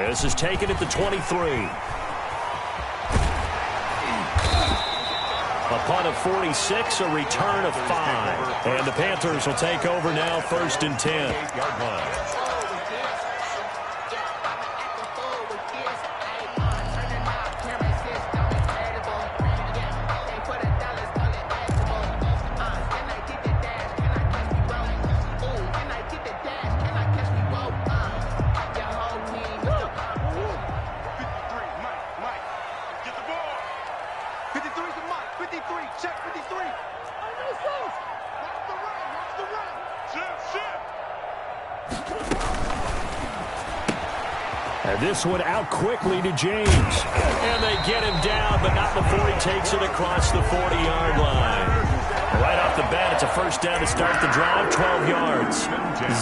This is taken at the 23. A punt of 46, a return of 5. And the Panthers will take over now, 1st and 10. And this one out quickly to James. And they get him down, but not before he takes it across the 40-yard line. Right off the bat, it's a first down to start the drive, 12 yards.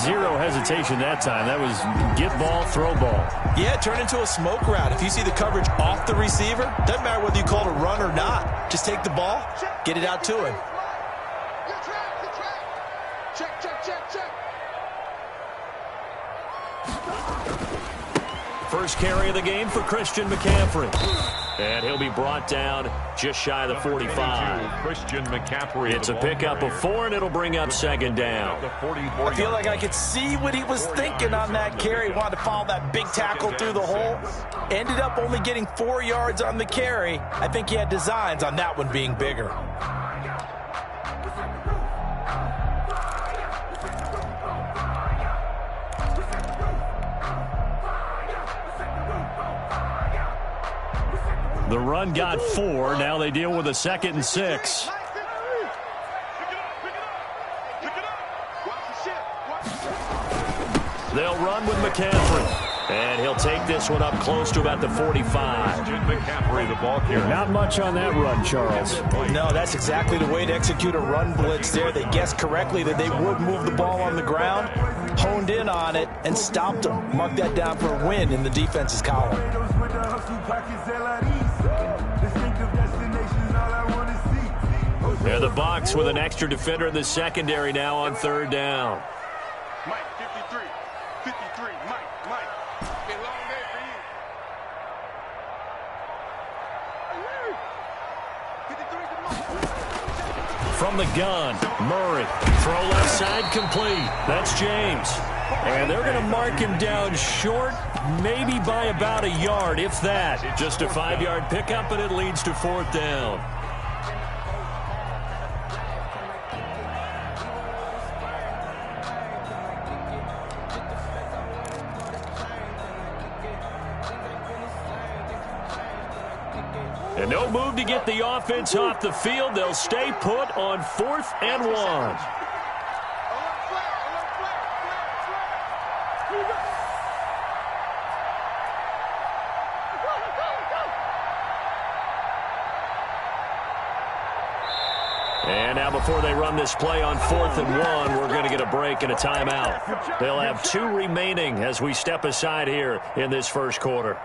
Zero hesitation that time. That was get ball, throw ball. Yeah, turn into a smoke route. If you see the coverage off the receiver, doesn't matter whether you call it a run or not. Just take the ball, get it out to him. First carry of the game for Christian McCaffrey. And he'll be brought down just shy of the 45. Christian McCaffrey. It's a pickup of 4, and it'll bring up 2nd down. I feel like I could see what he was thinking on that carry. He wanted to follow that big tackle through the hole. Ended up only getting 4 yards on the carry. I think he had designs on that one being bigger. The run got 4. Now they deal with a 2nd and 6. They'll run with McCaffrey. And he'll take this one up close to about the 45. McCaffrey, the ball carrier. Not much on that run, Charles. No, that's exactly the way to execute a run blitz there. They guessed correctly that they would move the ball on the ground, honed in on it, and stopped them. Mark that down for a win in the defense's column. Yeah, the Bucs with an extra defender in the secondary now on 3rd down. Mike, 53. 53. Mike. Been a long day for you. From the gun, Murray. Throw left side complete. That's James. And they're going to mark him down short, maybe by about a yard, if that. Just a 5-yard pickup, and it leads to 4th down. And no move to get the offense off the field. They'll stay put on 4th and 1. And now before they run this play on 4th and 1, we're going to get a break and a timeout. They'll have 2 remaining as we step aside here in this first quarter.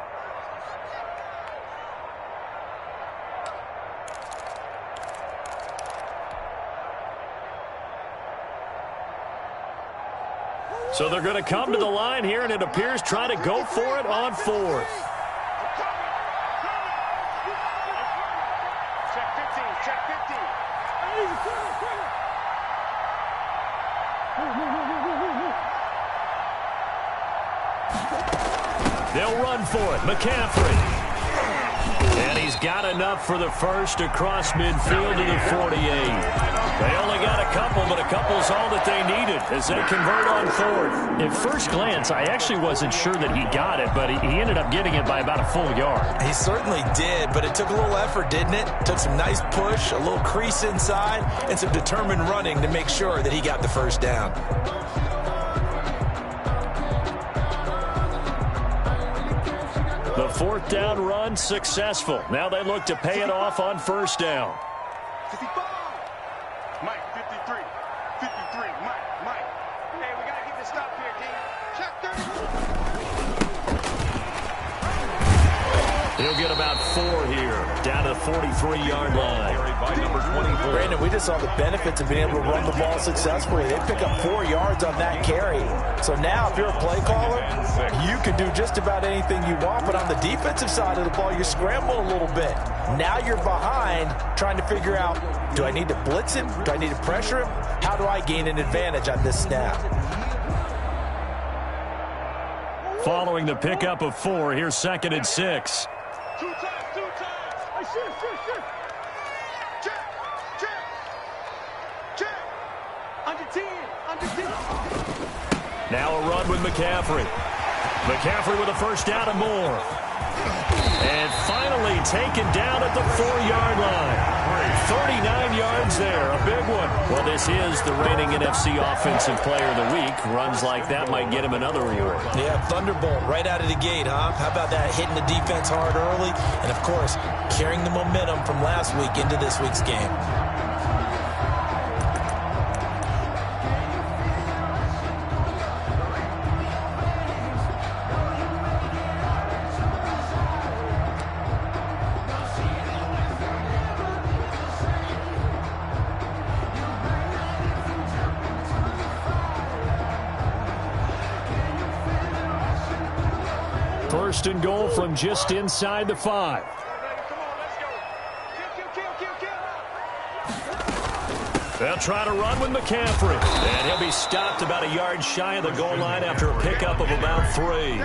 So they're going to come to the line here, and it appears try to go for it on 4th. Check 15. They'll run for it. McCaffrey. And he's got enough for the first across midfield to the 48. They only got a couple, but a couple's all that they needed as they convert on 4th. At first glance, I actually wasn't sure that he got it, but he ended up getting it by about a full yard. He certainly did, but it took a little effort, didn't it? Took some nice push, a little crease inside, and some determined running to make sure that he got the first down. The 4th down run successful. Now they look to pay it off on 1st down. 55. Mike, 53. 53. Mike. Hey, we got to get this stop here, King. Check 30. He'll get about 4 here, down to the 43-yard line. Brandon, we just saw the benefits of being able to run the ball successfully. They pick up 4 yards on that carry. So now if you're a play caller, you can do just about anything you want. But on the defensive side of the ball, you're scrambling a little bit. Now you're behind trying to figure out, do I need to blitz him? Do I need to pressure him? How do I gain an advantage on this snap? Following the pickup of 4, here's 2nd and 6. 2 times. Hey, shit. Check. Under 10. Now a run with McCaffrey. McCaffrey with a first down and more. And finally taken down at the 4-yard line. 39 yards there, a big one. Well, this is the reigning NFC Offensive Player of the Week. Runs like that might get him another reward. Yeah, thunderbolt right out of the gate, huh? How about that, hitting the defense hard early? And, of course, carrying the momentum from last week into this week's game. First and goal from just inside the 5. They'll try to run with McCaffrey. And he'll be stopped about a yard shy of the goal line after a pickup of about 3.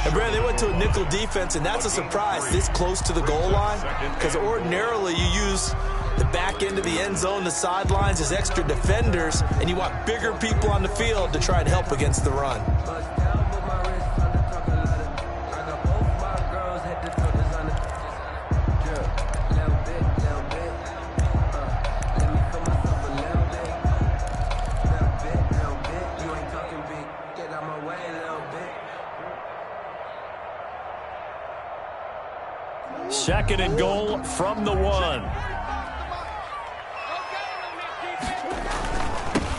And Brad, they went to a nickel defense, and that's a surprise this close to the goal line, because ordinarily you use the back end of the end zone, the sidelines as extra defenders, and you want bigger people on the field to try and help against the run. Second and goal from the 1.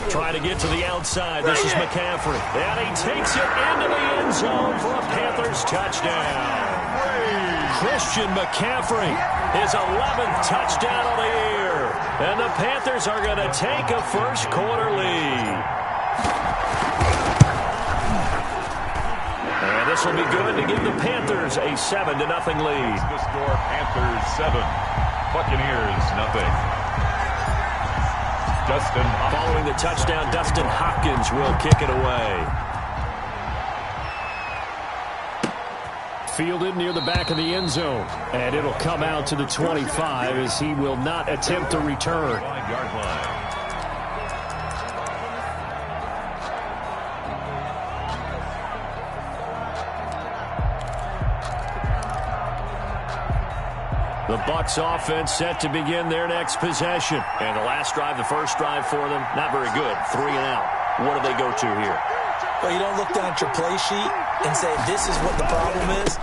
Trying to get to the outside. This is McCaffrey. And he takes it into the end zone for a Panthers touchdown. Christian McCaffrey, his 11th touchdown of the year. And the Panthers are going to take a first quarter lead. And this will be good to give the Panthers a 7-0 lead. The score, Panthers 7, Buccaneers 0. Following the touchdown, Dustin Hopkins will kick it away. Fielded near the back of the end zone. And it'll come out to the 25 as he will not attempt to return. 5-yard line. The Bucs offense set to begin their next possession. And the last drive, the first drive for them, not very good. 3 and out. What do they go to here? Well, you don't look down at your play sheet and say, this is what the problem is.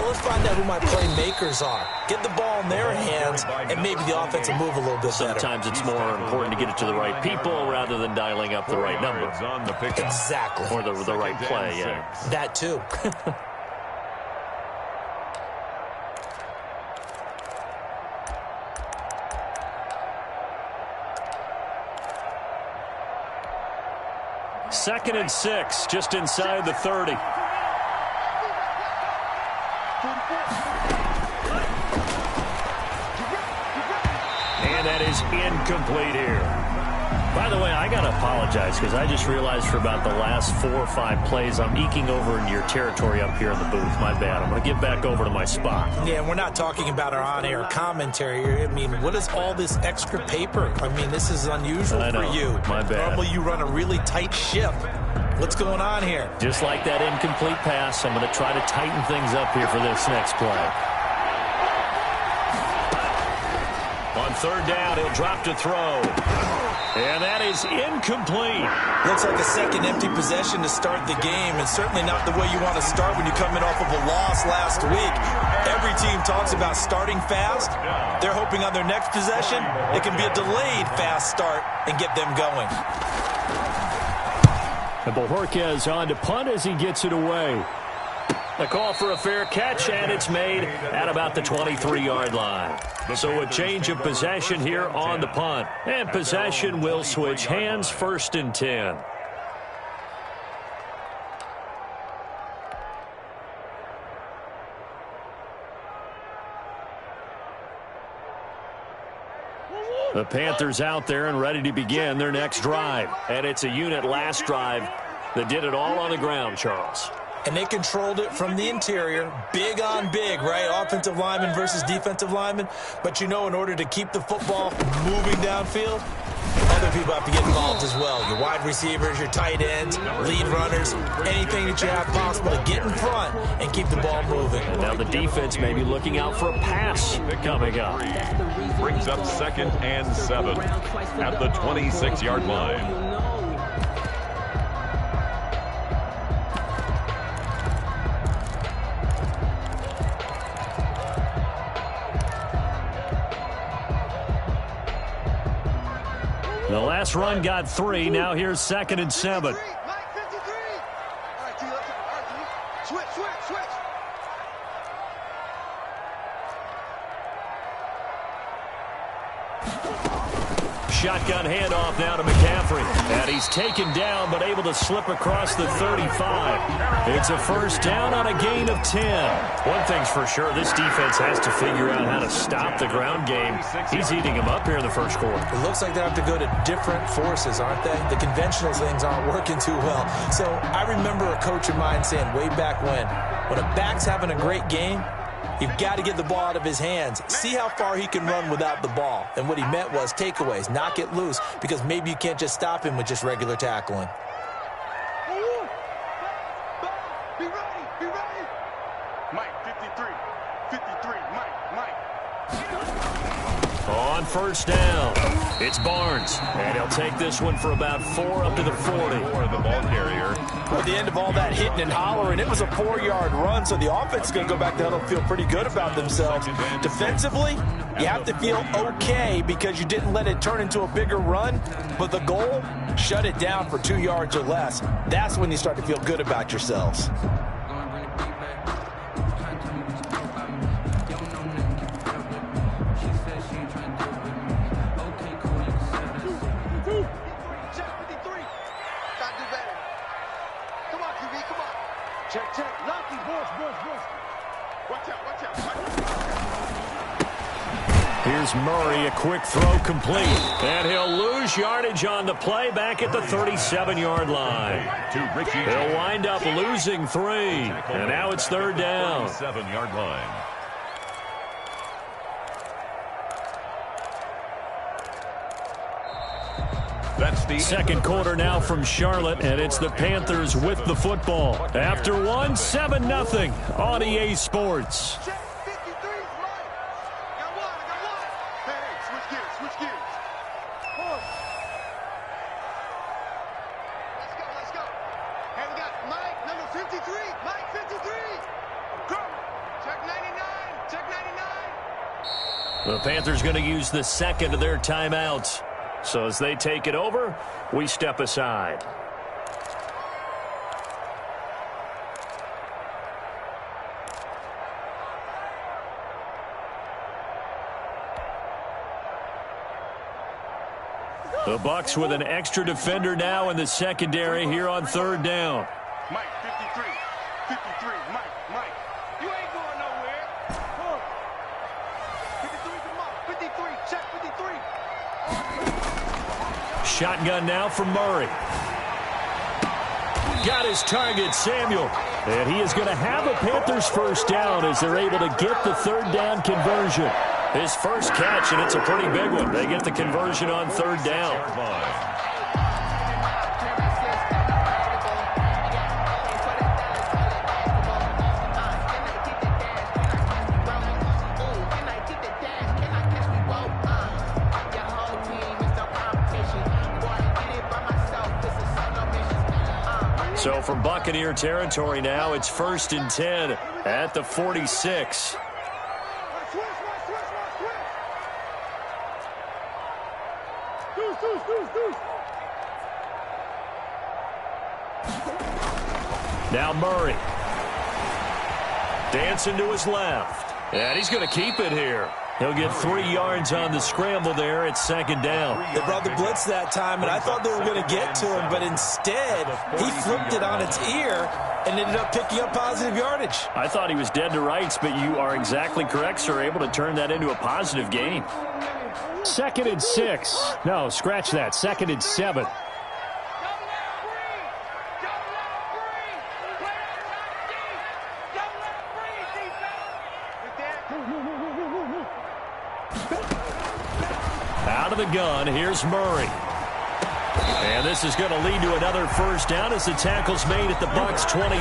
Let's find out who my playmakers are. Get the ball in their hands, and maybe the offense will move a little bit better. Sometimes it's more important to get it to the right people rather than dialing up the right number. On the pickup. Exactly. Or the right play, yeah. That too. Second and 6, just inside the 30. And that is incomplete here. By the way, I got to apologize because I just realized for about the last 4 or 5 plays, I'm eking over into your territory up here in the booth. My bad. I'm going to get back over to my spot. Yeah, we're not talking about our on-air commentary here. I mean, what is all this extra paper? I mean, this is unusual for you. My bad. Normally you run a really tight ship. What's going on here? Just like that incomplete pass, I'm going to try to tighten things up here for this next play. On third down, he'll drop to throw. And that is incomplete. Looks like a second empty possession to start the game, and certainly not the way you want to start when you're coming off of a loss last week. Every team talks about starting fast. They're hoping on their next possession, it can be a delayed fast start and get them going. And Bojorquez on to punt as he gets it away. A call for a fair catch, and it's made at about the 23-yard line. So a change of possession here on the punt. And possession will switch hands, 1st and 10. The Panthers out there and ready to begin their next drive. And it's a unit last drive that did it all on the ground, Charles. And they controlled it from the interior, big on big, right? Offensive lineman versus defensive lineman. But, you know, in order to keep the football moving downfield, other people have to get involved as well. Your wide receivers, your tight ends, lead runners, anything that you have possible to get in front and keep the ball moving. And now the defense may be looking out for a pass coming up. Brings up 2nd and 7 at the 26-yard line. The last run got 3. Now here's 2nd and 7. Mike, 53. All right, D, let's go. All right, D. Switch. Shotgun handoff now to McCaffrey. And he's taken down but able to slip across the 35. It's a 1st down on a gain of 10. One thing's for sure, this defense has to figure out how to stop the ground game. He's eating them up here in the 1st quarter. It looks like they have to go to different forces, aren't they? The conventional things aren't working too well. So I remember a coach of mine saying way back when a back's having a great game, you've got to get the ball out of his hands. See how far he can run without the ball. And what he meant was takeaways, knock it loose, because maybe you can't just stop him with just regular tackling. Be ready. Mike, 53. Mike. On 1st down, it's Barnes. And he'll take this one for about 4 up to the 40. For the ball carrier. At the end of all that hitting and hollering, it was a 4-yard run, so the offense is going to go back to huddle and feel pretty good about themselves. Defensively, you have to feel okay because you didn't let it turn into a bigger run, but the goal, shut it down for 2 yards or less. That's when you start to feel good about yourselves. Check. Lucky, boys. Watch out. Here's Murray, a quick throw complete. And he'll lose yardage on the play back at the 37-yard line. He'll wind up losing 3. And now it's 3rd down. 7-yard line. That's the 2nd quarter now from Charlotte, and it's the Panthers with the football. After 1, 7-0 on EA Sports. Check, 53's Mike. Got one. Hey, switch gears. Come on. Let's go. Hey, we got Mike, number 53. Mike, 53. Go. Check 99. The Panthers going to use the 2nd of their timeouts. So as they take it over, we step aside. The Bucs with an extra defender now in the secondary here on 3rd down. Mike, 53. Mike. You ain't going nowhere. 53 to Mike. 53. Check 53. Shotgun now from Murray. Got his target, Samuel. And he is going to have a Panthers 1st down as they're able to get the 3rd down conversion. His first catch, and it's a pretty big one. They get the conversion on 3rd down. So from Buccaneer territory now, it's 1st and 10 at the 46. Now Murray. Dancing to his left. And he's going to keep it here. He'll get 3 yards on the scramble there. It's second down. They brought the blitz that time, and I thought they were going to get to him, but instead he flipped it on its ear and ended up picking up positive yardage. I thought he was dead to rights, but you are exactly correct, sir. Able to turn that into a positive gain. 2nd and 6. No, scratch that. 2nd and 7. Out of the gun, here's Murray. And this is going to lead to another first down as the tackle's made at the Bucs 23.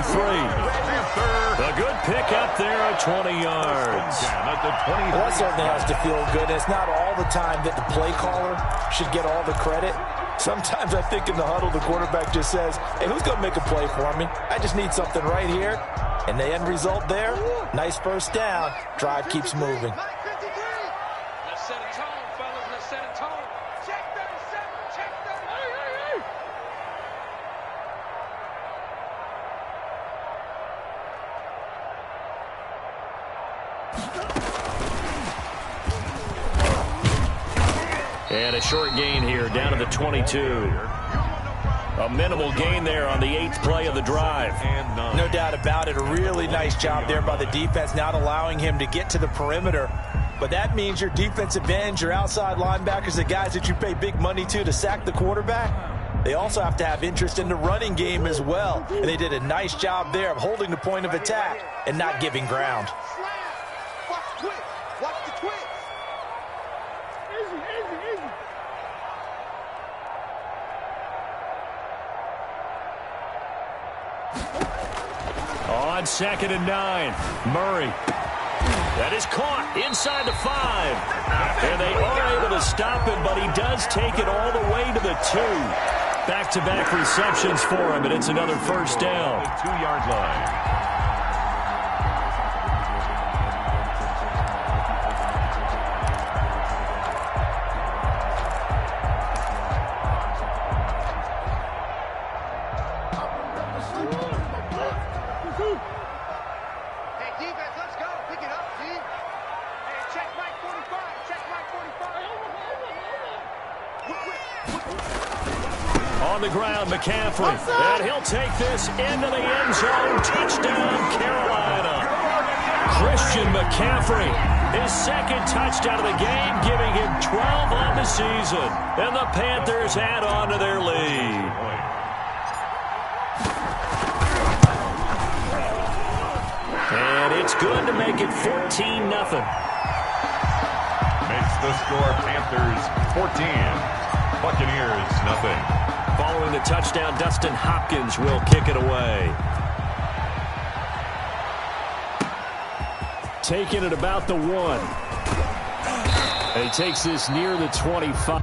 A good pick up there at 20 yards. Well, that certainly has to feel good. It's not all the time that the play caller should get all the credit. Sometimes I think in the huddle, the quarterback just says, hey, who's going to make a play for me? I just need something right here. And the end result there, nice first down. Drive keeps moving. And a short gain here, down to the 22. A minimal gain there on the 8th play of the drive. No doubt about it. A really nice job there by the defense, not allowing him to get to the perimeter. But that means your defensive ends, your outside linebackers, the guys that you pay big money to sack the quarterback, they also have to have interest in the running game as well. And they did a nice job there of holding the point of attack and not giving ground. On 2nd and 9, Murray. That is caught inside the 5. And they are able to stop him, but he does take it all the way to the 2. Back-to-back receptions for him, and it's another first down. 2-yard line. On the ground, McCaffrey. And he'll take this into the end zone. Touchdown, Carolina. Christian McCaffrey, his 2nd touchdown of the game, giving him 12 on the season. And the Panthers add on to their lead. And it's good to make it 14-0. Makes the score Panthers 14. Buccaneers nothing. Following the touchdown, Dustin Hopkins will kick it away. Taking it about the 1. And he takes this near the 25.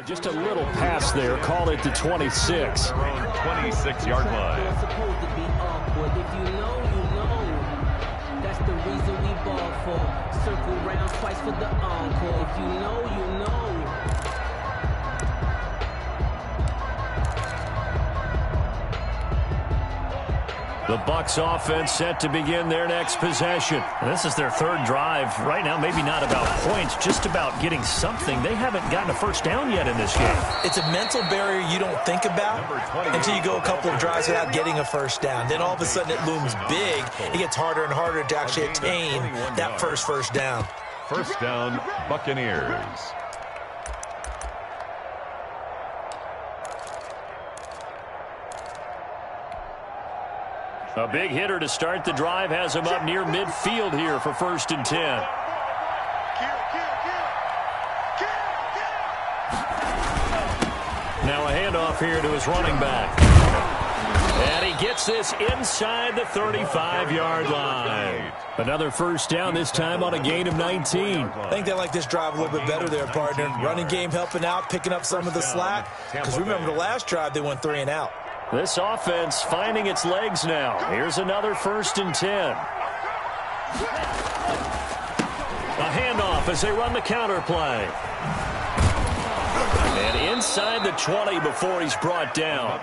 Just a little pass there. Call it the 26. Their own 26-yard line. It's supposed to be awkward. If you know, you know. That's the reason we ball for. Circle round twice for the encore. If you know, you know. The Bucs offense set to begin their next possession. This is their third drive. Right now, maybe not about points, just about getting something. They haven't gotten a first down yet in this game. It's a mental barrier you don't think about until you go a couple of drives without getting a first down. Then all of a sudden it looms big. It gets harder and harder to actually attain that first down. First down, Buccaneers. A big hitter to start the drive has him up near midfield here for 1st and 10. Now a handoff here to his running back. And he gets this inside the 35-yard line. Another first down, this time on a gain of 19. I think they like this drive a little bit better there, partner. Running game helping out, picking up some of the slack. Because remember the last drive, they went 3 and out. This offense finding its legs now. Here's another 1st and 10. A handoff as they run the counter play. And inside the 20 before he's brought down.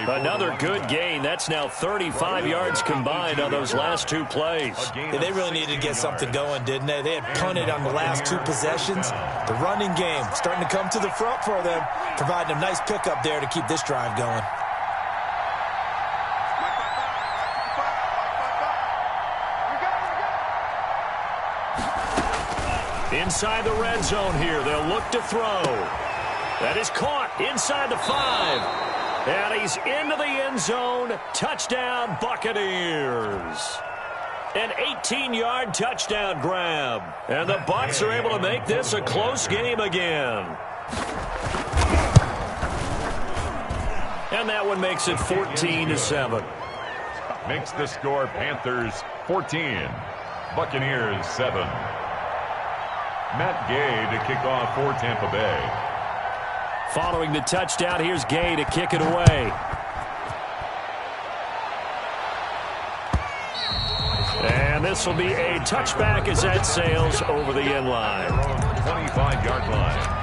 Another good gain. That's now 35 yards combined on those last 2 plays. Yeah, they really needed to get something going, didn't they? They had punted on the last 2 possessions. The running game starting to come to the front for them, providing a nice pickup there to keep this drive going. Inside the red zone here. They'll look to throw. That is caught inside the 5. And he's into the end zone. Touchdown, Buccaneers. An 18-yard touchdown grab. And the Bucs are able to make this a close game again. And that one makes it 14-7. Makes the score Panthers 14, Buccaneers 7. Matt Gay to kick off for Tampa Bay. Following the touchdown, here's Gay to kick it away. And this will be a touchback as that sails over the end line. 25-yard line.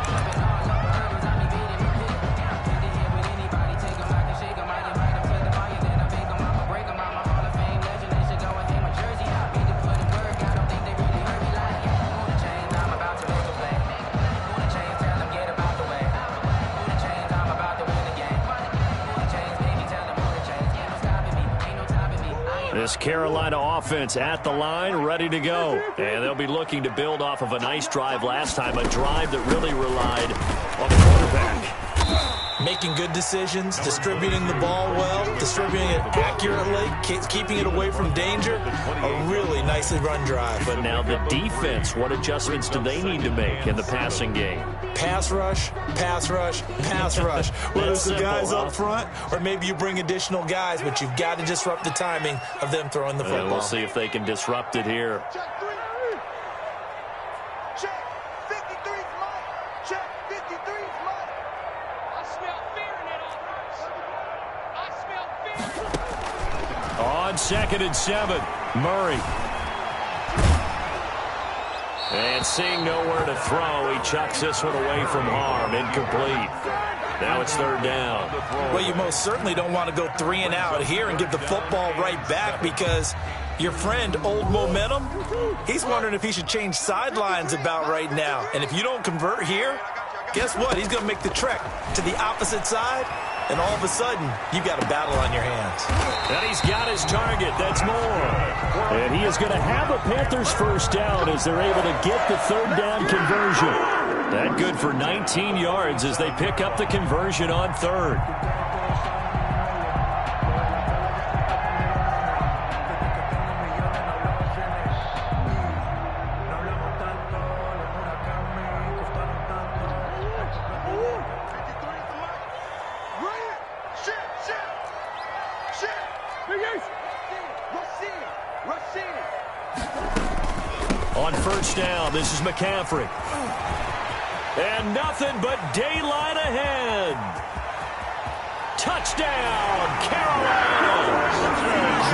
This Carolina offense at the line, ready to go. And they'll be looking to build off of a nice drive last time, a drive that really relied on the quarterback. Making good decisions, distributing the ball well, distributing it accurately, keeping it away from danger. A really nicely run drive. But now the defense, what adjustments do they need to make in the passing game? Pass rush, pass rush, pass rush. Whether it's the guys up front or maybe you bring additional guys, but you've got to disrupt the timing of them throwing the football. We'll see if they can disrupt it here. Check 53's Mike. Check 53's Mike. I smell fear in that offense. I smell fear. On 2nd and 7, Murray. And seeing nowhere to throw, he chucks this one away from harm. Incomplete. Now it's 3rd down. Well, you most certainly don't want to go 3 and out here and give the football right back because your friend, Old Momentum, he's wondering if he should change sidelines about right now. And if you don't convert here, guess what? He's going to make the trek to the opposite side, and all of a sudden, you've got a battle on your hands. And he's got his target. That's more. And he is going to have a Panthers first down as they're able to get the 3rd down conversion. That good for 19 yards as they pick up the conversion on 3rd. On 1st down, this is McCaffrey. And nothing but daylight ahead. Touchdown, Carolina!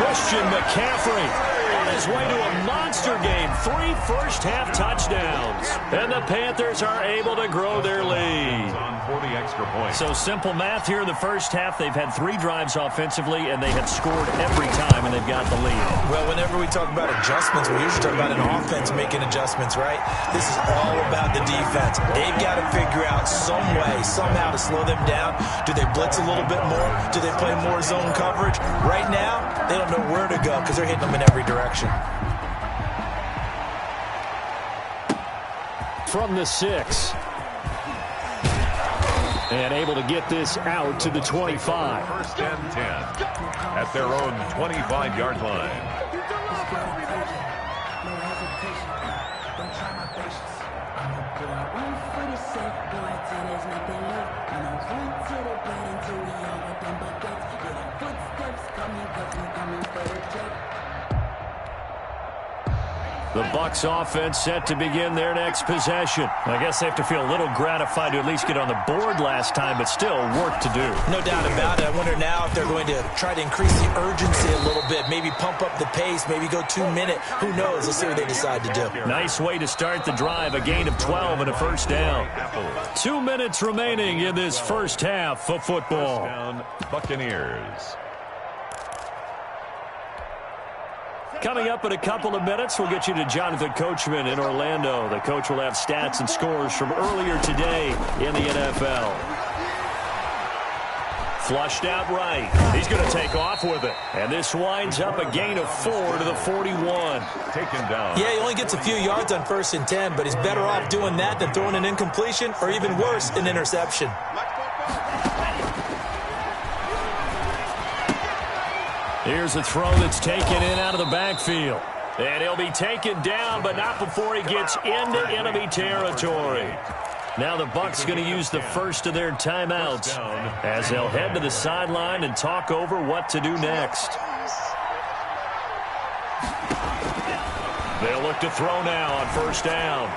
Christian McCaffrey on his way to a monster game. 3 first-half touchdowns. And the Panthers are able to grow their lead. On 40 extra points. So simple math here in the first half. They've had 3 drives offensively, and they have scored every time, and they've got the lead. Well, whenever we talk about adjustments, we usually talk about an offense making adjustments, right? This is all about the defense. They've got to figure out some way, somehow to slow them down. Do they blitz a little bit more? Do they play more zone coverage? Right now, they don't know where to go because they're hitting them in every direction. From the 6. And able to get this out to the 25. First and 10 at their own 25-yard line. The Bucs offense set to begin their next possession. I guess they have to feel a little gratified to at least get on the board last time, but still work to do. No doubt about it. I wonder now if they're going to try to increase the urgency a little bit, maybe pump up the pace, maybe go 2-minute. Who knows? Let's see what they decide to do. Nice way to start the drive, a gain of 12 and a first down. 2 minutes remaining in this first half of football. First down, Buccaneers. Coming up in a couple of minutes, we'll get you to Jonathan Coachman in Orlando. The coach will have stats and scores from earlier today in the NFL. Flushed out right. He's going to take off with it. And this winds up a gain of 4 to the 41. Taken down. Yeah, he only gets a few yards on 1st and 10, but he's better off doing that than throwing an incompletion or even worse, an interception. Here's a throw that's taken in out of the backfield. And he'll be taken down, but not before he gets into enemy territory. Now the Bucs going to use the first of their timeouts as they'll head to the sideline and talk over what to do next. They'll look to throw now on 1st down.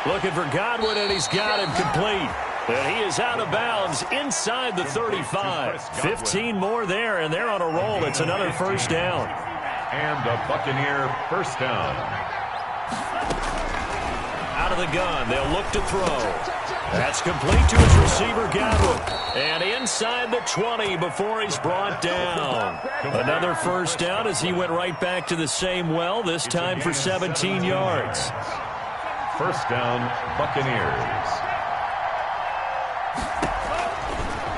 Looking for Godwin, and he's got him complete. And he is out of bounds inside the 35. 15 more there, and they're on a roll. It's another 1st down. And a Buccaneer 1st down. Out of the gun, they'll look to throw. That's complete to his receiver, Godwin. And inside the 20 before he's brought down. Another 1st down as he went right back to the same well, this time for 17 yards. 1st down, Buccaneers.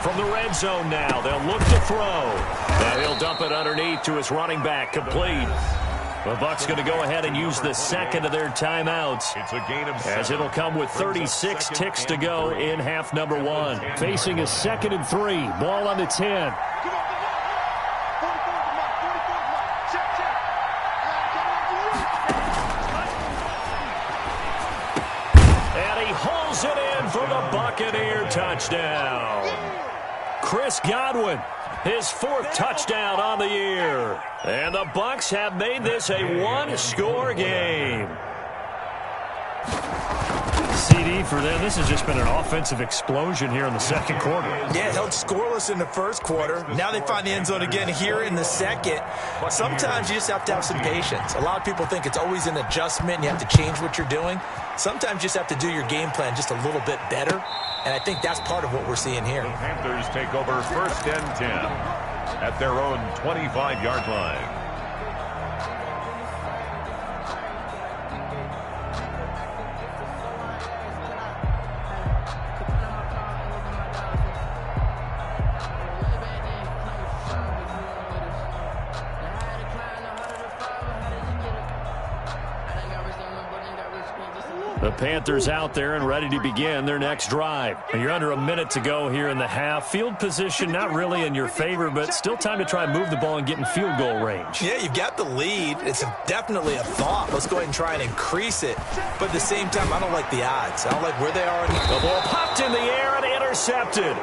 From the red zone now, they'll look to throw. Now he'll dump it underneath to his running back, complete. The Bucs going to go ahead and use the second of their timeouts, It's a gain of 7. as it'll come with 36 ticks to go in half number 1. Facing a 2nd and 3, ball on the 10. And he holds it in for the Buccaneer touchdown. Chris Godwin, his 4th touchdown on the year. And the Bucs have made this a 1-score game. CD for them. This has just been an offensive explosion here in the 2nd quarter. Yeah, held scoreless in the 1st quarter. Now they find the end zone again here in the 2nd. Sometimes you just have to have some patience. A lot of people think it's always an adjustment and you have to change what you're doing. Sometimes you just have to do your game plan just a little bit better. And I think that's part of what we're seeing here. The Panthers take over 1st and 10 at their own 25-yard line. The Panthers out there and ready to begin their next drive. You're under a minute to go here in the half. Field position not really in your favor, but still time to try and move the ball and get in field goal range. Yeah, you've got the lead. It's definitely a thought. Let's go ahead and try and increase it. But at the same time, I don't like the odds. I don't like where they are. The ball popped in the air and intercepted.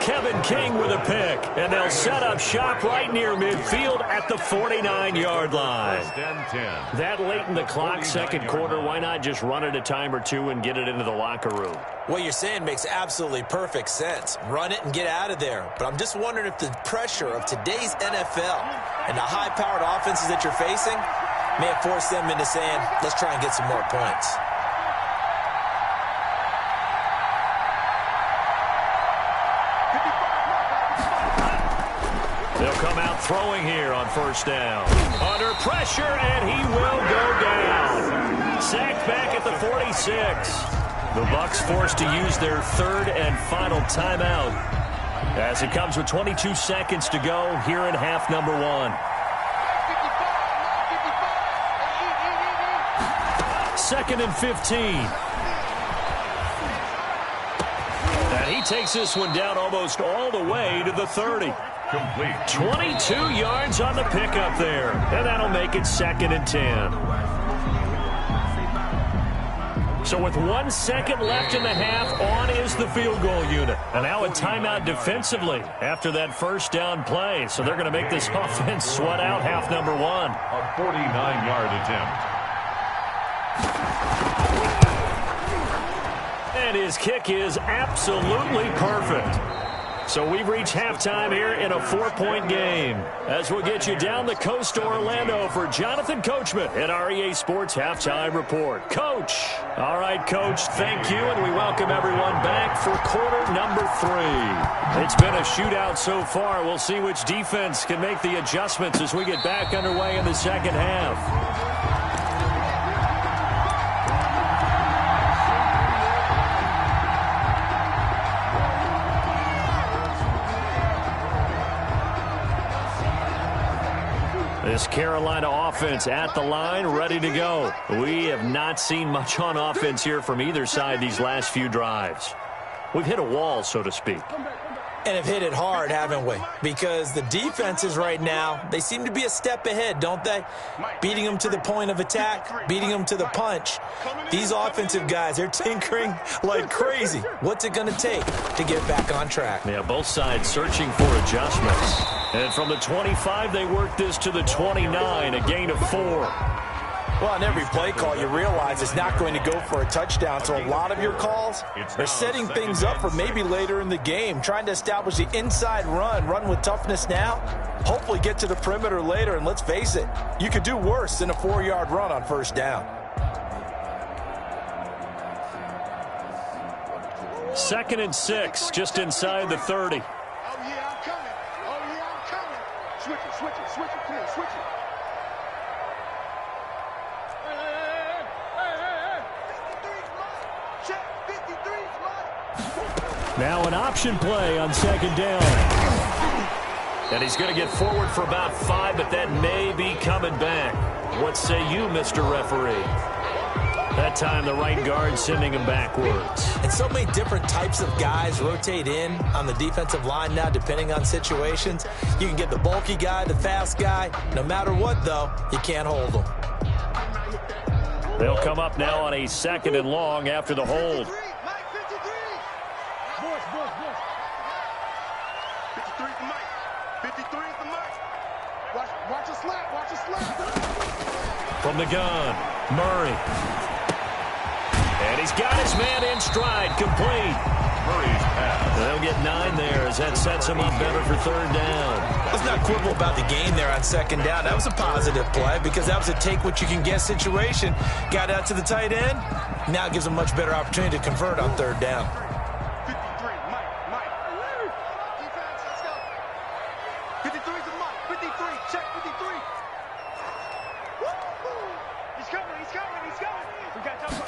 Kevin King with a pick. And they'll set up shop right near midfield at the 49-yard line. First and 10. That late in the clock, second quarter, why not just run it a time or two and get it into the locker room? What you're saying makes absolutely perfect sense. Run it and get out of there. But I'm just wondering if the pressure of today's NFL and the high-powered offenses that you're facing may have forced them into saying, let's try and get some more points. They'll come out throwing here on first down. Under pressure, and he will go down. Sacked back at the 46. The Bucs forced to use their third and final timeout as it comes with 22 seconds to go here in half number one. Second and 15. And he takes this one down almost all the way to the 30. Complete. 22 yards on the pickup there. And that'll make it second and 10. So with 1 second left in the half, on is the field goal unit. And now a timeout defensively after that first down play. So they're going to make this offense sweat out half number one. A 49-yard attempt. And his kick is absolutely perfect. So we've reached halftime here in a 4-point game. As we'll get you down the coast to Orlando for Jonathan Coachman at our EA Sports Halftime Report. Coach. All right, Coach, thank you, and we welcome everyone back for quarter number 3. It's been a shootout so far. We'll see which defense can make the adjustments as we get back underway in the second half. This Carolina offense at the line, ready to go. We have not seen much on offense here from either side these last few drives. We've hit a wall, so to speak. And have hit it hard, haven't we? Because the defenses right now, they seem to be a step ahead, don't they? Beating them to the point of attack, beating them to the punch. These offensive guys, they're tinkering like crazy. What's it going to take to get back on track? Yeah, both sides searching for adjustments. And from the 25, they work this to the 29, a gain of 4. Well, on every play call, you realize it's not going to go for a touchdown. So a lot of your calls are setting things up for maybe later in the game, trying to establish the inside run with toughness now, hopefully get to the perimeter later. And let's face it, you could do worse than a 4-yard run on first down. Second and 6, just inside the 30. Oh, yeah, I'm coming. Oh, yeah, I'm coming. Switch it, switch it, switch it, please, switch it. Now an option play on second down. And he's going to get forward for about 5, but that may be coming back. What say you, Mr. Referee? That time the right guard sending him backwards. And so many different types of guys rotate in on the defensive line now, depending on situations. You can get the bulky guy, the fast guy. No matter what, though, you can't hold them. They'll come up now on a second and long after the hold. 53 is the mic. 53 is the mic. Watch a slap. Watch a slap. From the gun, Murray. And he's got his man in stride, complete. Murray's pass. They'll get 9 there as that sets him up better for third down. Let's not quibble about the game there on second down. That was a positive play because that was a take-what-you-can-get situation. Got out to the tight end. Now it gives a much better opportunity to convert on third down. 53, Mike. Defense, let's go. 53 is the mic. 53, check 53. He's coming. We got time.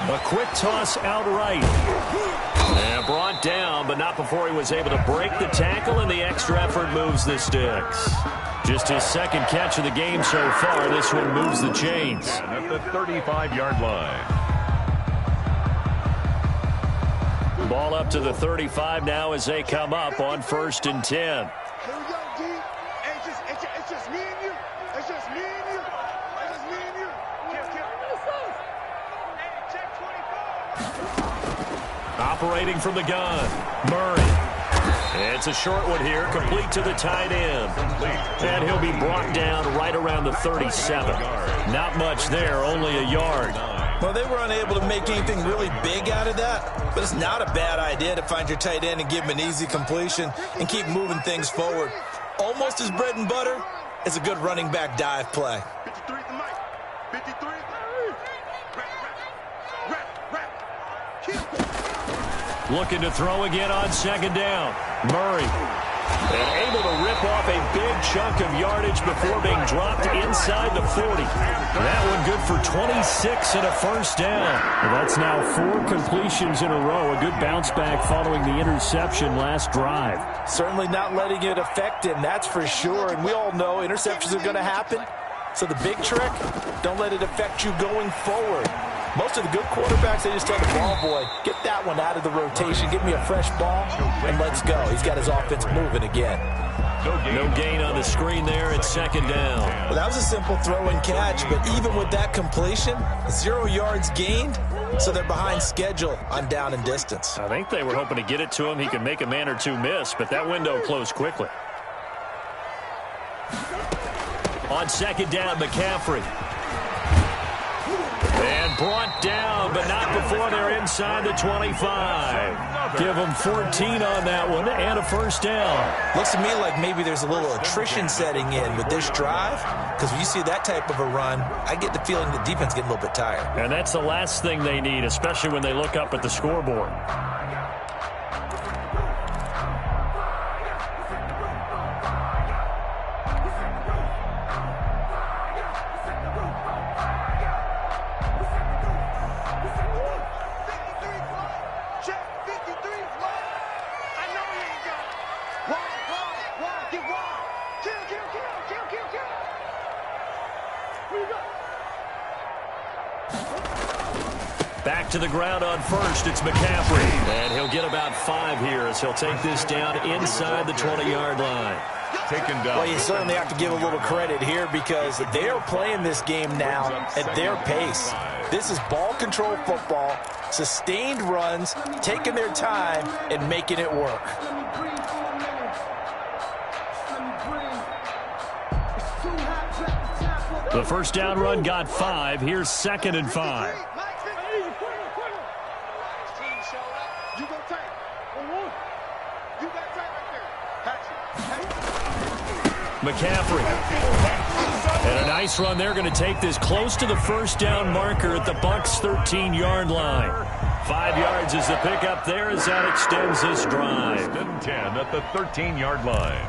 A quick toss outright. And brought down, but not before he was able to break the tackle, and the extra effort moves the sticks. Just his second catch of the game so far. This one moves the chains. And at the 35-yard line. Ball up to the 35 now as they come up on 1st and 10. Here we go, D. It's just me and you. It's just me and you. Kill. Hey, check 24. operating from the gun. Murray. It's a short one here, complete to the tight end. And he'll be brought down right around the 37. Not much there, only a yard. Well, they were unable to make anything really big out of that, but it's not a bad idea to find your tight end and give him an easy completion and keep moving things forward. Almost as bread and butter as a good running back dive play. 53 to Mike. 53. Looking to throw again on second down. Murray. And able to rip off a big chunk of yardage before being dropped inside the 40. That one good for 26 and a first down. And that's now 4 completions in a row. A good bounce back following the interception last drive. Certainly not letting it affect him, that's for sure. And we all know interceptions are going to happen. So the big trick, don't let it affect you going forward. Most of the good quarterbacks, they just tell the ball boy, get that one out of the rotation, give me a fresh ball, and let's go. He's got his offense moving again. No gain on the screen there. It's second down. Well, that was a simple throw and catch, but even with that completion, 0 yards gained, so they're behind schedule on down and distance. I think they were hoping to get it to him. He could make a man or two miss, but that window closed quickly. On second down, McCaffrey. And brought down, but not before they're inside the 25. Give them 14 on that one and a first down. Looks to me like maybe there's a little attrition setting in with this drive, because when you see that type of a run, I get the feeling the defense getting a little bit tired. And that's the last thing they need, especially when they look up at the scoreboard. Back to the ground on first, it's McCaffrey. And he'll get about 5 here as he'll take this down inside the 20-yard line. Taken down. Well, you certainly have to give a little credit here because they are playing this game now at their pace. This is ball control football, sustained runs, taking their time and making it work. The first down run got 5. Here's second and 5. McCaffrey. And a nice run. They're going to take this close to the first down marker at the Bucs' 13-yard line. 5 yards is the pickup there as that extends this drive. 10 at the 13-yard line.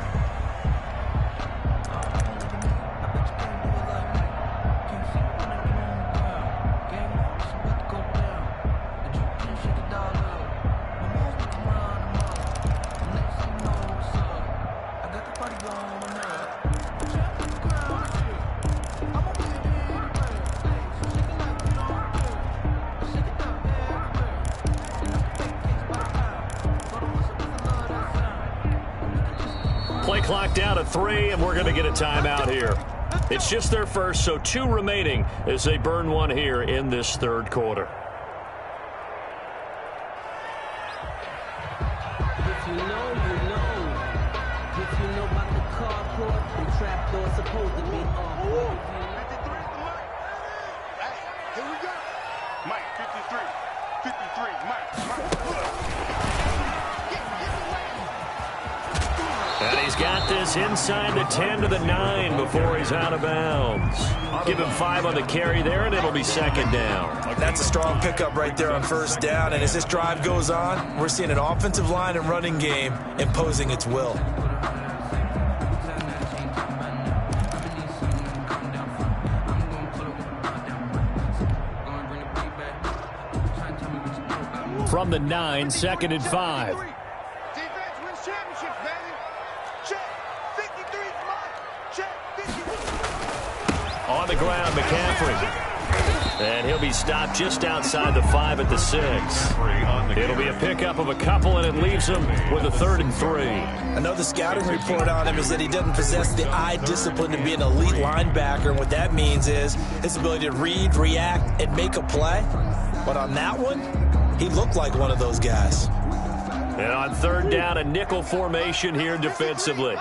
Play clock down to 3, and we're going to get a timeout here. It's just their first, so 2 remaining as they burn one here in this third quarter. If you know, you know. If you know about the carport, the trap door supposed to be off. Here we go. Mike, 53. 53, Mike. And he's got this inside the 10 to the 9 before he's out of bounds. Give him 5 on the carry there, and it'll be second down. That's a strong pickup right there on first down. And as this drive goes on, we're seeing an offensive line and running game imposing its will. From the 9, second and 5. Defense wins championships, baby. Check. 53 is mine. Check. 53. On the ground, McCaffrey. And he'll be stopped just outside the 5 at the 6. It'll be a pickup of a couple, and it leaves him with a 3rd and 3. I know the scouting report on him is that he doesn't possess the eye discipline to be an elite linebacker. And what that means is his ability to read, react, and make a play. But on that one, He looked like one of those guys. And on third down, a nickel formation here defensively.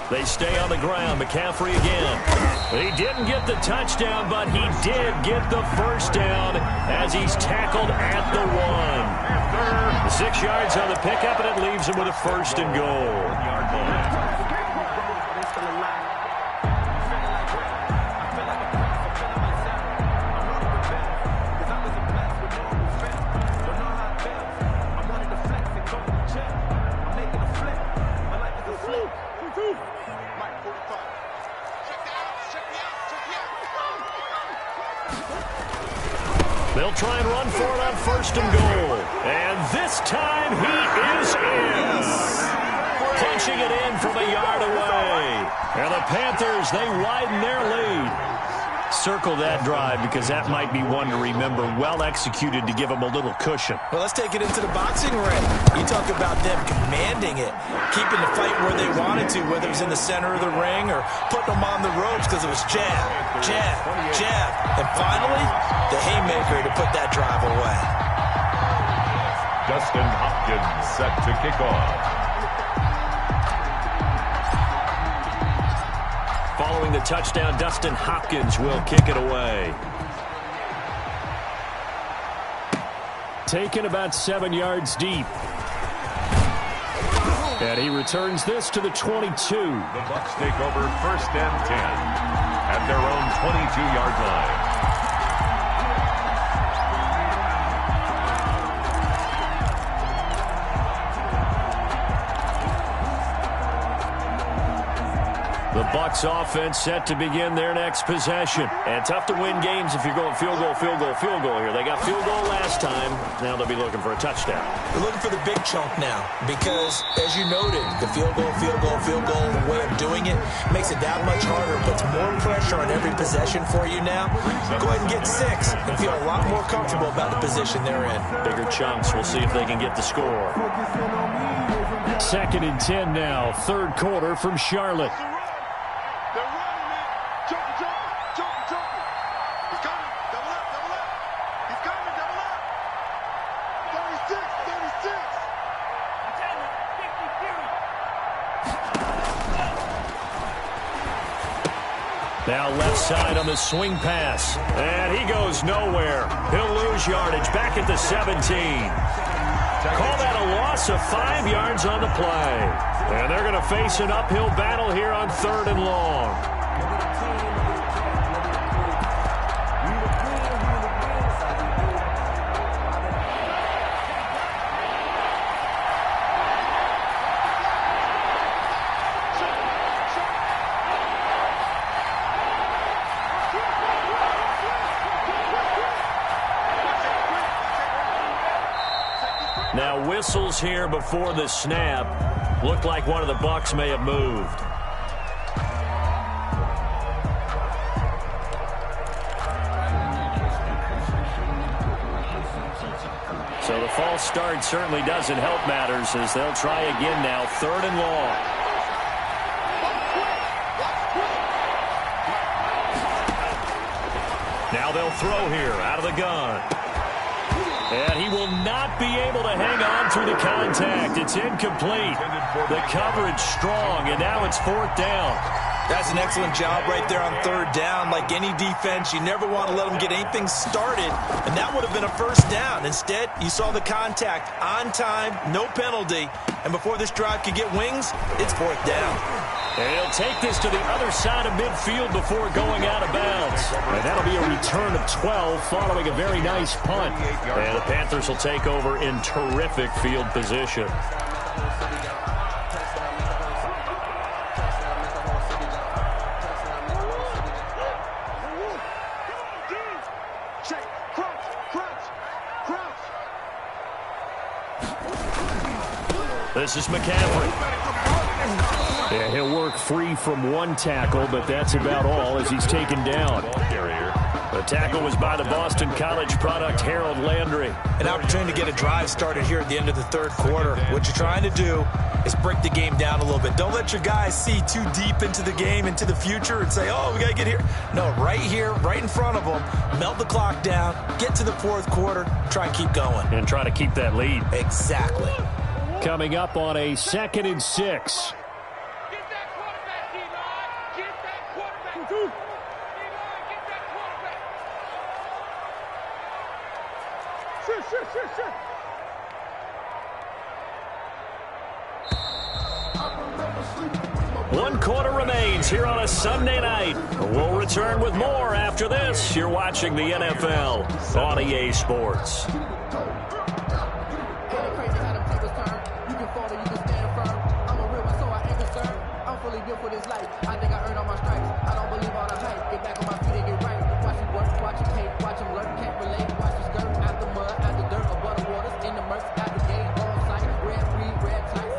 They stay on the ground. McCaffrey again. He didn't get the touchdown, but he did get the first down as he's tackled at the 1. 6 yards on the pickup, and it leaves him with a first and goal. They'll try and run for it on first and goal. And this time he is in. Punching it in from a yard away. And the Panthers, they widen their lead. Circle that drive because that might be one to remember. Well executed to give them a little cushion. Well, let's take it into the boxing ring. You talk about them commanding it, keeping the fight where they wanted to, whether it was in the center of the ring or putting them on the ropes because it was jab, jab, jab. And finally, the haymaker to put that drive away. Dustin Hopkins set to kick off. Following the touchdown, Dustin Hopkins will kick it away. Taken about 7 yards deep. And he returns this to the 22. The Bucs take over first and 10 at their own 22-yard line. The Bucs offense set to begin their next possession. And tough to win games if you're going field goal, field goal, field goal here. They got field goal last time. Now they'll be looking for a touchdown. They're looking for the big chunk now because, as you noted, the field goal, way of doing it makes it that much harder, puts more pressure on every possession for you now. Go ahead and get 6 and feel a lot more comfortable about the position they're in. Bigger chunks. We'll see if they can get the score. 2nd and 10 now. 3rd quarter from Charlotte. Now left side on the swing pass. And he goes nowhere. He'll lose yardage back at the 17. Call that a loss of 5 yards on the play. And they're going to face an uphill battle here on 3rd and long. Now whistles here before the snap. Looked like one of the Bucs may have moved. So the false start certainly doesn't help matters as they'll try again now. 3rd and long. Now they'll throw here out of the gun. And he will not be able to hang on through the contact. It's incomplete. The coverage strong, and now it's 4th down. That's an excellent job right there on 3rd down. Like any defense, you never want to let them get anything started, and that would have been a 1st down. Instead, you saw the contact on time, no penalty, and before this drive could get wings, it's 4th down. And he'll take this to the other side of midfield before going out of bounds. And that'll be a return of 12 following a very nice punt. And the Panthers will take over in terrific field position. This is McCaffrey. Yeah, he'll work free from one tackle, but that's about all as he's taken down. The tackle was by the Boston College product, Harold Landry. An opportunity to get a drive started here at the end of the 3rd quarter. What you're trying to do is break the game down a little bit. Don't let your guys see too deep into the game, into the future, and say, oh, we got to get here. No, right here, right in front of them, melt the clock down, get to the fourth quarter, try and keep going. And try to keep that lead. Exactly. Coming up on a 2nd and 6. Get that quarterback, D-line. Get that quarterback. D-line, get that quarterback. Sure. 1 quarter remains here on a Sunday night. We'll return with more after this. You're watching the NFL on EA Sports.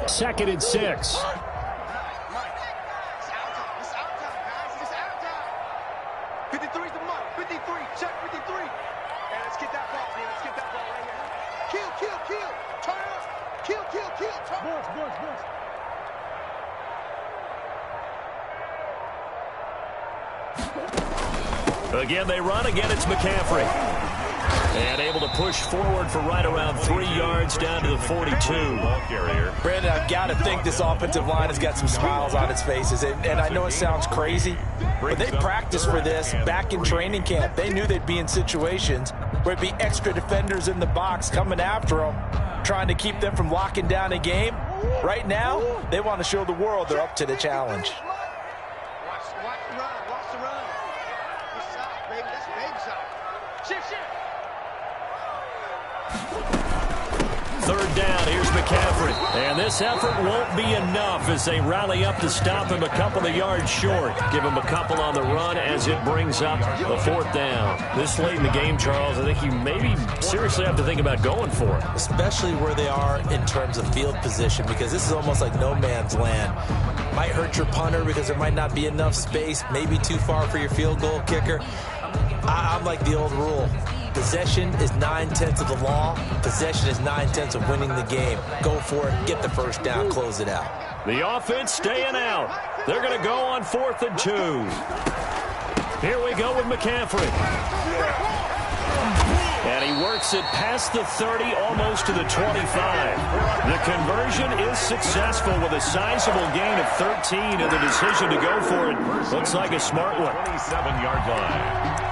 Second and 6. Again, they run. Again, it's McCaffrey. And able to push forward for right around 3 yards down to the 42. Brandon, I've got to think this offensive line has got some smiles on its faces. And I know it sounds crazy, but they practiced for this back in training camp. They knew they'd be in situations where it'd be extra defenders in the box coming after them, trying to keep them from locking down a game. Right now, they want to show the world they're up to the challenge. Third down, here's McCaffrey. And this effort won't be enough as they rally up to stop him a couple of yards short. Give him a couple on the run as it brings up the 4th down. This late in the game, Charles, I think you maybe seriously have to think about going for it. Especially where they are in terms of field position, because this is almost like no man's land. Might hurt your punter because there might not be enough space, maybe too far for your field goal kicker. I'm like the old rule. Possession is 9/10 of the law. Possession is 9/10 of winning the game. Go for it. Get the first down. Close it out. The offense staying out. They're going to go on 4th and 2. Here we go with McCaffrey. And he works it past the 30, almost to the 25. The conversion is successful with a sizable gain of 13, and the decision to go for it looks like a smart one. 27-yard line.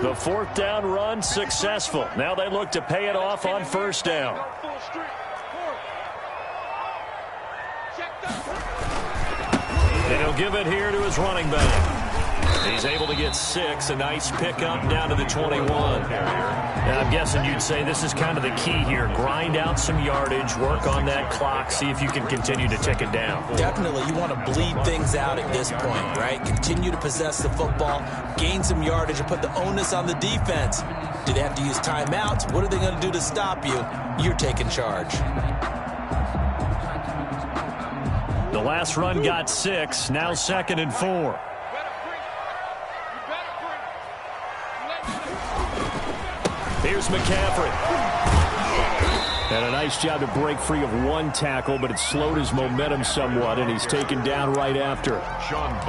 The 4th down run successful. Now they look to pay it off on 1st down. And he'll give it here to his running back. He's able to get 6. A nice pickup down to the 21. And I'm guessing you'd say this is kind of the key here. Grind out some yardage, work on that clock, see if you can continue to tick it down. Definitely, you want to bleed things out at this point, right? Continue to possess the football, gain some yardage, and put the onus on the defense. Do they have to use timeouts? What are they going to do to stop you? You're taking charge. The last run got 6. Now 2nd and 4. Here's McCaffrey. And a nice job to break free of 1 tackle, but it slowed his momentum somewhat, and he's taken down right after.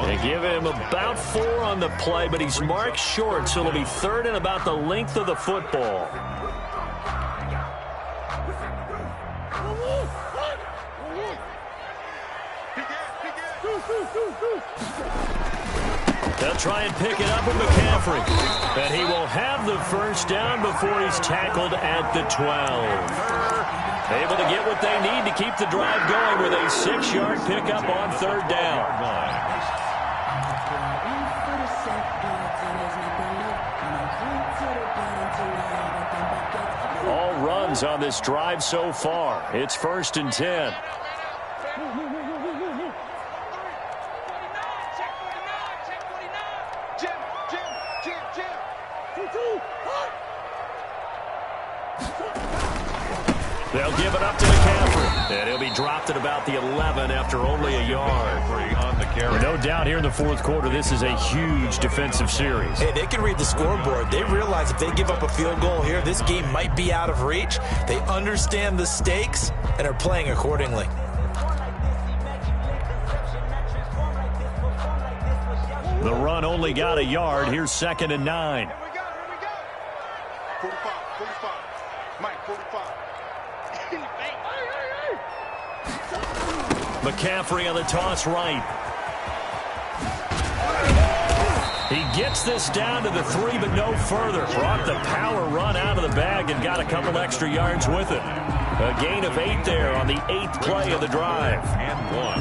They give him about 4 on the play, but he's marked short, so it'll be 3rd and about the length of the football. They'll try and pick it up with McCaffrey. And he will have the first down before he's tackled at the 12. Able to get what they need to keep the drive going with a 6-yard pickup on 3rd down. All runs on this drive so far. It's 1st and 10. They'll give it up to McCaffrey. And he'll be dropped at about the 11 after only a yard. On the carry. No doubt here in the fourth quarter, this is a huge defensive series. Hey, they can read the scoreboard. They realize if they give up a field goal here, this game might be out of reach. They understand the stakes and are playing accordingly. The run only got a yard. Here's 2nd and 9. Here we go. 45. Mike, 45. McCaffrey on the toss right. He gets this down to the 3, but no further. Brought the power run out of the bag and got a couple extra yards with it. A gain of 8 there on the 8th play of the drive. And 1.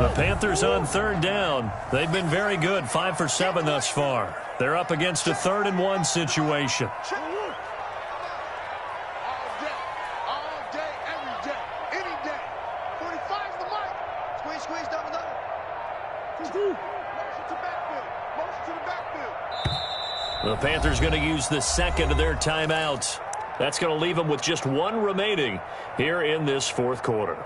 The Panthers on 3rd down. They've been very good, 5 for 7 thus far. They're up against a 3rd and 1 situation. All day, every day, any day. 45's the mic. Squeeze down the middle. Motion to the backfield. The Panthers going to use the 2nd of their timeouts. That's going to leave them with just 1 remaining here in this fourth quarter.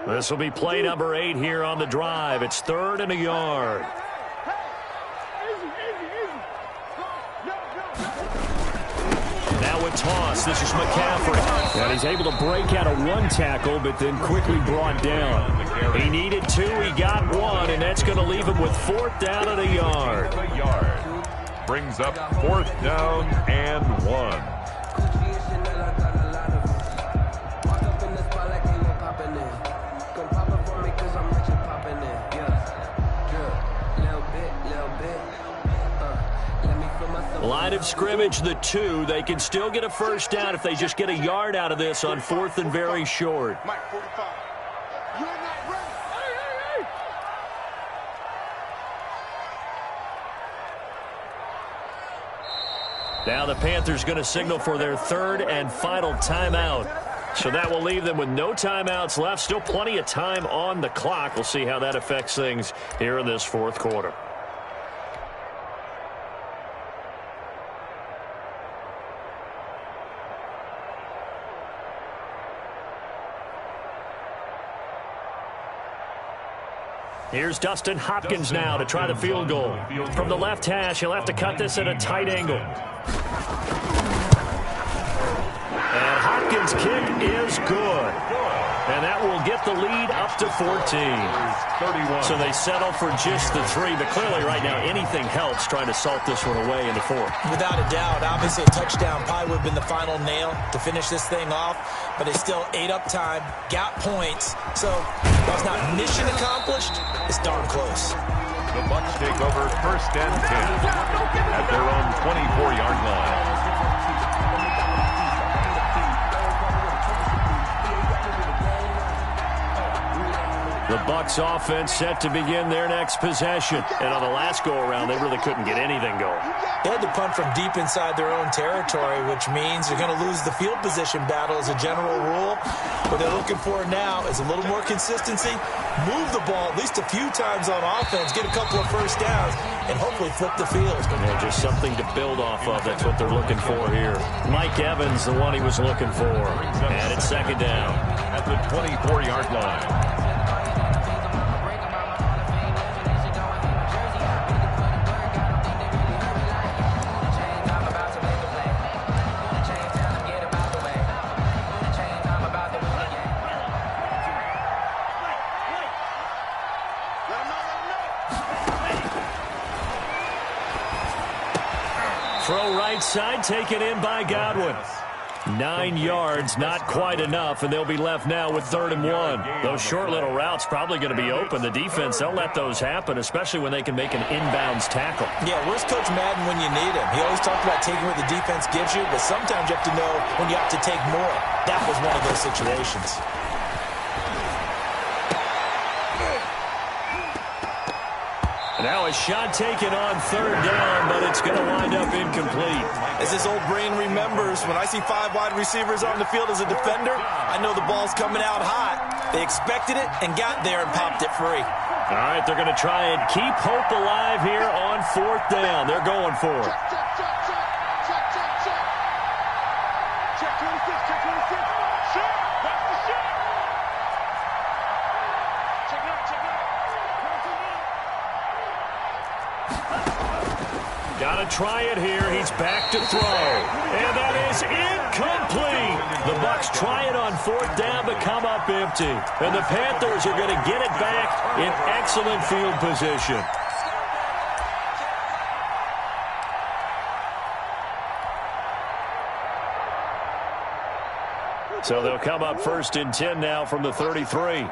This will be play number 8 here on the drive. It's 3rd and a yard. Now a toss. This is McCaffrey. And he's able to break out of 1 tackle, but then quickly brought down. He needed 2. He got 1, and that's going to leave him with 4th down and a yard. Brings up 4th down and 1. Line of scrimmage, the 2. They can still get a first down if they just get a yard out of this on 4th and very short. Mike, 45. You're not ready. Now the Panthers going to signal for their 3rd and final timeout. So that will leave them with no timeouts left. Still plenty of time on the clock. We'll see how that affects things here in this fourth quarter. Here's Dustin Hopkins now to try the field goal. From the left hash, he'll have to cut this at a tight angle. And Hopkins' kick is good. And that will get the lead up to 14. So they settle for just the 3, but clearly right now anything helps trying to salt this one away in the 4th. Without a doubt, obviously a touchdown probably would have been the final nail to finish this thing off, but they still ate up time, got points. So while it's not mission accomplished, it's darn close. The Bucs take over 1st and 10 at their own 24-yard line. The Bucs offense set to begin their next possession. And on the last go-around, they really couldn't get anything going. They had to punt from deep inside their own territory, which means they're going to lose the field position battle as a general rule. What they're looking for now is a little more consistency, move the ball at least a few times on offense, get a couple of first downs, and hopefully flip the field. Yeah, just something to build off of. That's what they're looking for here. Mike Evans, the one he was looking for. And it's 2nd down. At the 24-yard line. Throw right side, taken in by Godwin. 9 yards, not quite enough, and they'll be left now with 3rd and 1. Those short little routes probably going to be open. The defense, they'll let those happen, especially when they can make an inbounds tackle. Yeah, where's Coach Madden when you need him? He always talked about taking what the defense gives you, but sometimes you have to know when you have to take more. That was one of those situations. Now a shot taken on 3rd down, but it's going to wind up incomplete. As his old brain remembers, when I see 5 wide receivers on the field as a defender, I know the ball's coming out hot. They expected it and got there and popped it free. All right, they're going to try and keep hope alive here on 4th down. They're going for it. Check 26, check 26. Shit, that's the shit. Check it out, check it out. Got to try it here. He's back to throw. And that is incomplete. The Bucs try it on 4th down but come up empty. And the Panthers are going to get it back in excellent field position. So they'll come up 1st and 10 now from the 33.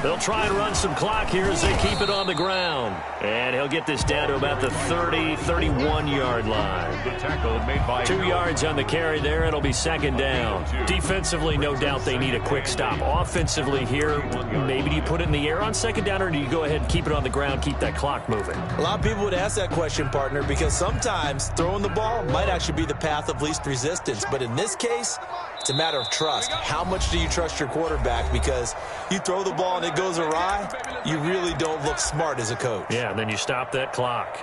They'll try and run some clock here as they keep it on the ground. And he'll get this down to about the 30, 31-yard line. Good tackle made by 2 yards on the carry there. It'll be 2nd down. Defensively, no doubt they need a quick stop. Offensively here, maybe do you put it in the air on 2nd down, or do you go ahead and keep it on the ground, keep that clock moving? A lot of people would ask that question, partner, because sometimes throwing the ball might actually be the path of least resistance. But in this case, it's a matter of trust. How much do you trust your quarterback? Because you throw the ball and it goes awry, you really don't look smart as a coach. Yeah, and then you stop that clock.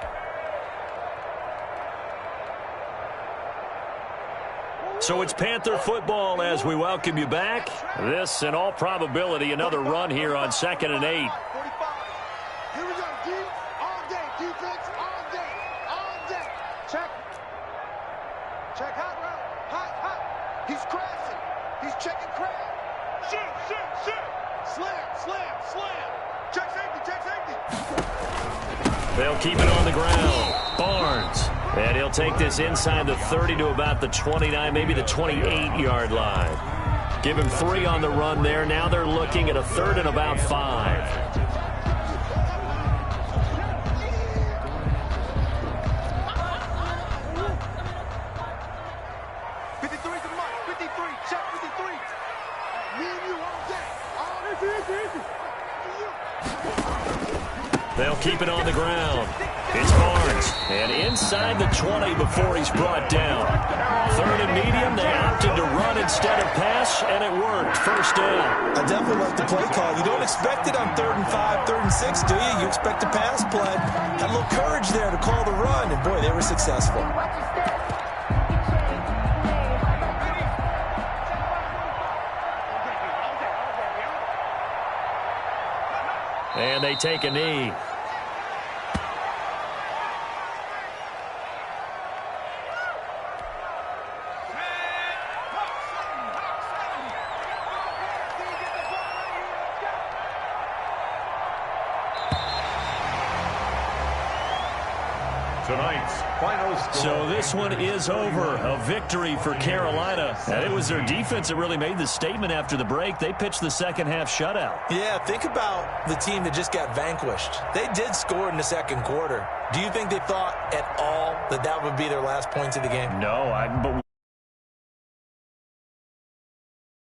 So it's Panther football as we welcome you back. This, in all probability, another run here on 2nd and 8. 45. Here we go, D. All day. Defense, all day. All day. Check. Check hot route. Hot, hot. He's crashing. He's checking crash. Shit, shit, shit. Slam, slam, slam. Check safety, check safety. They'll keep it on the ground. Barnes. And he'll take this inside the 30 to about the 29, maybe the 28-yard line. Give him 3 on the run there. Now they're looking at a 3rd and about 5. 53's the mark. 53. Check 53. Me and you all day. They'll keep it on the ground. It's Barnes. And inside the 20 before he's brought down. 3rd and medium. They opted to run instead of pass, and it worked. 1st down. I definitely like the play call. You don't expect it on 3rd and 5, 3rd and 6, do you? You expect a pass play. Had a little courage there to call the run, and boy, they were successful. And they take a knee. tonight's final score. So this one is over. A victory for Carolina. And it was their defense that really made the statement after the break. They pitched the second half shutout. Yeah, think about the team that just got vanquished. They did score in the second quarter. Do you think they thought at all that that would be their last points of the game? No, but